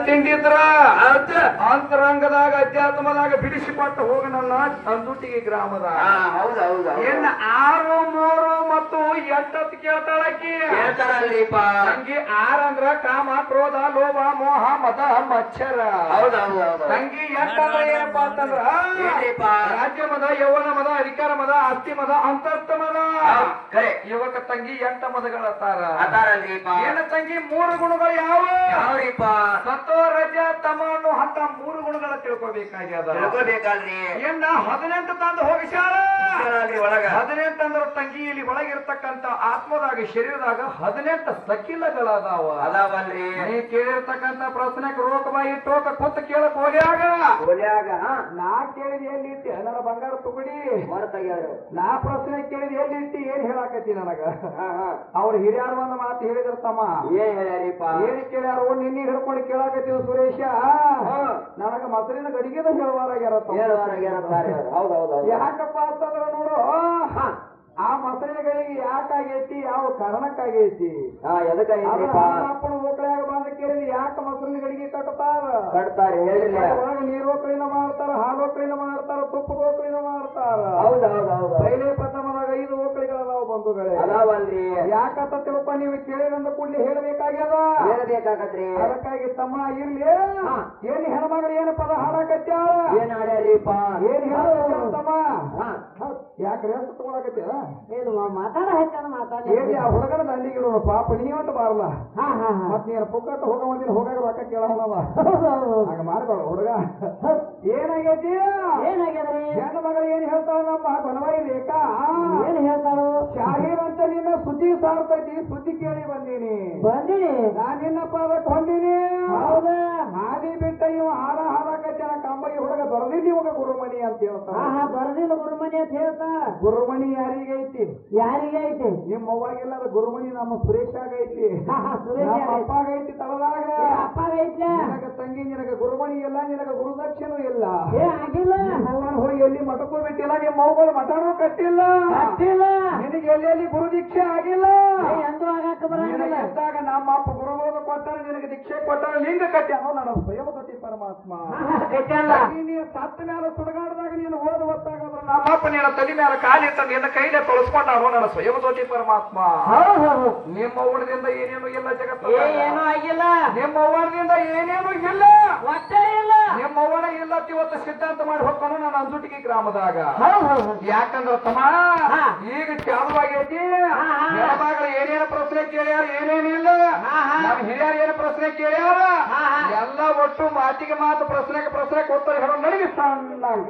ತಿಂಡಿದ್ರ ಅಂತರಂಗದಾಗ ಅಧ್ಯಾತ್ಮದಾಗ ಬಿಡಿಸಿಕೊಟ್ಟು ಹೋಗ ನನ್ನ ಅಂದುಟಿಗೆ ಗ್ರಾಮದ ಏನ್ 6, 3 ಮತ್ತು 8 ಕೇಳ್ತಾಳಕಿ ಹೇಳ್ತಾರಲ್ರಿಪ್ಪ. ತಂಗಿ 6 ಅಂದ್ರ ಕಾಮ ಕ್ರೋಧ ಲೋಭ ಮೋಹ ಮದ ಮಚ್ಚರ. ತಂಗಿ 8 ಅಂದ್ರ ಏನಪ್ಪಾ ಅಂತಂದ್ರ ರಾಜ್ಯ ಮದ ಯೌವನ ಮದ ಅಧಿಕಾರ ಮದ ಆಸ್ತಿ ಮದ ಅಂತಸ್ಥ ಮದ. ಇವಾಗ ತಂಗಿ 8 ಮದಗಳತ್ತಾರ. ಏನ ತಂಗಿ 3 ಗುಣಗಳು ಯಾವ್ರಿಪ್ಪ? ಸತ್ವ ರಜ ತಮ ಅನ್ನೋ ಅಂತ 3 ಗುಣಗಳ ತಿಳ್ಕೊಬೇಕಾಗ್ಯದ. ಏನ 18 ತಂದು ಹೋಗಿಸಾಳ ಒಳಗ. 18 ಅಂದ್ರ ತಂಗಿ ಇಲ್ಲಿ ಒಳಗಿರ್ತಕ್ಕಂತ ಆತ್ಮದಾಗ ಶರೀರದಾಗ 18 ಸಕಿಲಗಳದಾವ. ನೀ ಕೇಳಿರ್ತಕ್ಕಂತ ಪ್ರಶ್ನೆಗೆ ರೋಕ ಬಾಯಿ ಟೋಕ ಕೂತ ಕೇಳಕ್ ಹೋಗ್ಯಾಗ ನಾ ಕೇಳಿದ ಎಲ್ಲಿ ಇಟ್ಟಿ ನನ್ನ ಬಂಗಾರ ತುಗುಡಿ ನಾ ಪ್ರಶ್ನೆ ಕೇಳಿದ ಎಲ್ಲಿ ಇಟ್ಟಿ ಏನ್ ಹೇಳಾಕತಿ ನನಗ? ಅವ್ರ ಹಿರಿಯಾರ ಒಂದು ಮಾತು ಹೇಳಿದಿರ್ತಮ್ಮ. ಏನ್ ಹೇಳ್ಯಾರಿಪ್ಪ? ಏನ್ ಕೇಳ್ಯಾರ? ನಿನ್ನೆ ಹಿಡ್ಕೊಂಡು ಕೇಳಾಕತ್ತೀವಿ ಸುರೇಶ. ನನಗ ಮಸರಿನ ಗಡಿಗೆದ ಯಾಕಪ್ಪ ಅಂತಂದ್ರ ನೋಡು ಆ ಮಸರಿನಗಳಿಗೆ ಯಾಕಾಗೈತಿ, ಯಾವ ಕಾರಣಕ್ಕಾಗೈತಿ? ಅಪ್ಪನ ಓಕಳ್ಯಾಗ ಬಂದ ಕೇಳಿದ ಯಾಕೆ ಮಸರಿನ ಗಡಿಗೆ ಕಟ್ತಾರೆ ಒಳಗೆ ನೀರು ಓಕಳಿನ ಮಾಡ್ತಾರ, ಹಾಲು ಓಕಳಿನ ಮಾಡ್ತಾರ, ತುಪ್ಪದ ಓಕಳಿನ ಮಾಡ್ತಾರ. ಪೈಲೆ ಪ್ರಥಮದಾಗ 5 ಓಕಳಿಗಳದಾವ ಬಂಧುಗಳೇ. ಯಾಕಂತ ತಿಳ್ಪ ನೀವು ಕೇಳಿದಂದ ಕೂಡಲೇ ಹೇಳ್ಬೇಕಾಗ್ಯದ. ಅದಕ್ಕಾಗಿ ತಮ್ಮ ಇರ್ಲಿ ಏನ್ ಹೆಣ್ಮಗಳು ಏನು ಪದ ಹಾಡಾಕತ್ಯಾಳ? ಏನ್ ಹಾಡ್ಯಾರಿಪ್ಪ? ಏನ್ ಹೇಳಮ್ಮ? ಯಾಕೆ ರೇಸ್ ತಗೊಳಕತ್ತೀರ? ಮಾತಾಡ ಏನ್ ಆ ಹುಡುಗನ ದಂಡಿಗಿಡು ಪಾಪ ನೀವಂತ ಬಾರಲ್ಲ. ಮತ್ ನೀನು ಪುಕ್ಕಟ್ಟು ಹೋಗ ಮಂದಿನ ಹೋಗಾಗ ರೊಕ್ಕ ಕೇಳವ ಹಾಗ ಮಾಡ್ಬೇಡ ಹುಡುಗ. ಏನಾಗೈತಿ? ಹೆಣ್ಣು ಮಗಳು ಏನ್ ಹೇಳ್ತಾಳ ನಮ್ಮ ಕೊನವಾಯಿ ರೇಖಾ? ಏನ್ ಹೇಳ್ತಾಳು? ಶಾಹೀರ್ ಅಂತ ನಿನ್ನ ಸುದ್ದಿ ಸಾರ್ತೈತಿ, ಸುದ್ದಿ ಕೇಳಿ ಬಂದೀನಿ. ನಾನ್ ನಿನ್ನ ಪಾದಕ್ಕೆ ಹೊಂದೀನಿ. ಹೌದಾ? ಹಾದಿ ಬಿಟ್ಟ ಇವ ಹಾಡಾಕತ್ಯಾನ ಕಂಬಗಿ ಹುಡುಗ ದೊರದಿಲ್ಲ ಇವಾಗ ಗುರುಮಣಿ ಅಂತ ಹೇಳ್ತಾನ. ದೊರದಿಲ್ಲ ಗುರುಮಣಿ ಅಂತ ಹೇಳ್ತಾ. ಗುರುಮಣಿ ಯಾರಿಗೈತಿ? ಯಾರಿಗೈತಿ? ನಿಮ್ಮ ಅವ್ವಾಗಿಲ್ಲ ಗುರುಮಣಿ ನಮ್ಮ ಸುರೇಶಾಗೈತಿ. ಅಪ್ಪಾಗೈತಿ ತಳದಾಗ. ಅಪ್ಪಾಗೈತಿ. ನಿನಗ ತಂಗಿ ನಿನಗ ಗುರುಮಣಿ ಇಲ್ಲ, ನಿನಗ ಗುರುದಕ್ಷಿಣೂ ಇಲ್ಲ. ಆಗಿಲ್ಲ. ಹೋಗಿ ಎಲ್ಲಿ ಮಠಕ್ಕೂ ಬಿಟ್ಟಿಲ್ಲ, ನಿಮ್ಮ ಮೌಗಳು ಮಠನೂ ಕಟ್ಟಿಲ್ಲ. ನಿನಗೆ ಎಲ್ಲೆಲ್ಲಿ ಗುರು ದೀಕ್ಷೆ ಆಗಿಲ್ಲ. ಎಂದು ಆಗಾಕ ಬರಂಗಿಲ್ಲ. ಇದ್ದಾಗ ನಮ್ಮ ಅಪ್ಪ ಗುರುಗಳು ಕೊಟ್ಟಾರ, ನಿನಗೆ ದೀಕ್ಷೆ ಕೊಟ್ಟಾರ, ಲಿಂಗ ಕಟ್ಟ್ಯಾನೋ ನನ್ನ ಸ್ವಯಂವತಿ ಪರಮಾತ್ಮ. ನೀನು ಸತ್ತ ಮೇಲೆ ಸುಡಗಾಡದಾಗ ನೀನು ಓದ ಹೊತ್ತಾಗದ್ರ ನಮ್ಮಪ್ಪ ನಿನ್ನ ತಲೆ ಮೇಲೆ ಕಾಲಿಟ್ಟ ನಿನ್ನ ಕೈಲೇ ತೊಳಸ್ಕೊಂಡಾನೋ ನನ್ನ ಸ್ವಯಂವತಿ ಪರಮಾತ್ಮ. ನಿಮ್ಮ ಊರದಿಂದ ಏನೇನು ಇಲ್ಲ ಜಗತ್ತು, ಏನೂ ಆಗಿಲ್ಲ. ನಿಮ್ಮ ಊರಿನಿಂದ ಏನೇನು ಇಲ್ಲ, ಒಟ್ಟೇ ಇಲ್ಲ. ನಿಮ್ಮ ಊರ ಇಲ್ಲ ಇವತ್ತು ಸಿದ್ಧಾಂತ ಮಾಡಿ ಹೋಗ್ತಾನು ನನ್ನ ಅಂಜುಟಿಗೆ ಗ್ರಾಮದಾಗ. ಯಾಕಂದ್ರ ತಮ್ಮ ಈಗ ಚಾಲುವಾಗೈತಿ. ಹೆಣ್ಮಗಳು ಏನೇನು ಪ್ರಶ್ನೆ ಕೇಳ್ಯಾರ, ಏನೇನಿಲ್ಲ. ನಮ್ಮ ಹಿರಿಯರು ಏನು ಪ್ರಶ್ನೆ ಕೇಳ್ಯಾರ ಎಲ್ಲ ಒಟ್ಟು ಮಾತಿಗೆ ಮಾತು, ಪ್ರಶ್ನೆಗೆ ಪ್ರಶ್ನೆ ಕೊಡ್ತಾರೆ. ನಡೆಗೆ ಸಣ್ಣಂಗ